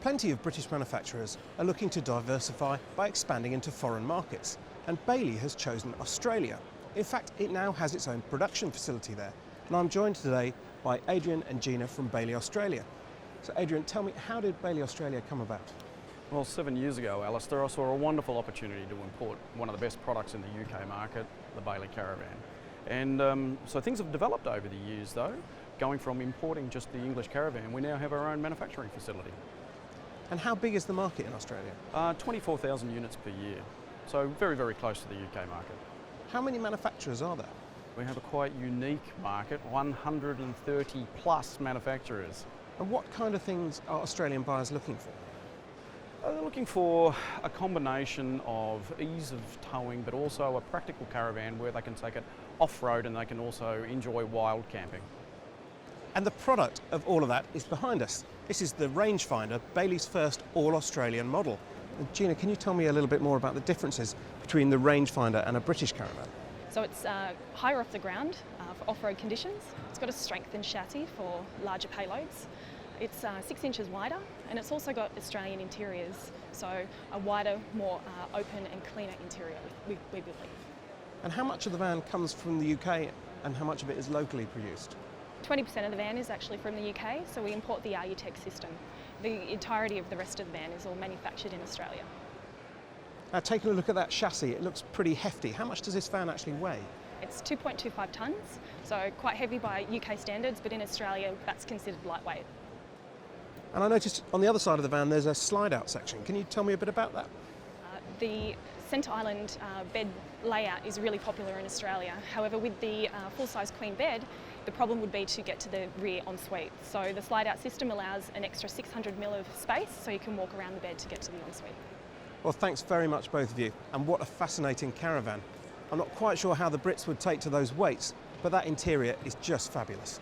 Plenty of British manufacturers are looking to diversify by expanding into foreign markets, and Bailey has chosen Australia. In fact, it now has its own production facility there, and I'm joined today by Adrian and Gina from Bailey Australia. So Adrian, tell me, how did Bailey Australia come about? Well, 7 years ago, Alastair, I saw a wonderful opportunity to import one of the best products in the UK market, the Bailey Caravan. And so things have developed over the years though. Going from importing just the English caravan, we now have our own manufacturing facility. And how big is the market in Australia? 24,000 units per year, so very, very close to the UK market. How many manufacturers are there? We have a quite unique market, 130 plus manufacturers. And what kind of things are Australian buyers looking for? They're looking for a combination of ease of towing, but also a practical caravan where they can take it off-road and they can also enjoy wild camping. And the product of all of that is behind us. This is the rangefinder, Bailey's first all-Australian model. And Gina, can you tell me a little bit more about the differences between the rangefinder and a British caravan? So it's higher off the ground for off-road conditions. It's got a strengthened chassis for larger payloads. It's 6 inches wider, and it's also got Australian interiors, so a wider, more open and cleaner interior, we believe. And how much of the van comes from the UK and how much of it is locally produced? 20% of the van is actually from the UK, so we import the RUTEC system. The entirety of the rest of the van is all manufactured in Australia. Now, taking a look at that chassis, it looks pretty hefty. How much does this van actually weigh? It's 2.25 tonnes, so quite heavy by UK standards, but in Australia that's considered lightweight. And I noticed on the other side of the van there's a slide-out section. Can you tell me a bit about that? The centre island bed layout is really popular in Australia. However, with the full-size queen bed, the problem would be to get to the rear ensuite. So the slide-out system allows an extra 600mm of space, so you can walk around the bed to get to the ensuite. Well, thanks very much, both of you. And what a fascinating caravan. I'm not quite sure how the Brits would take to those weights, but that interior is just fabulous.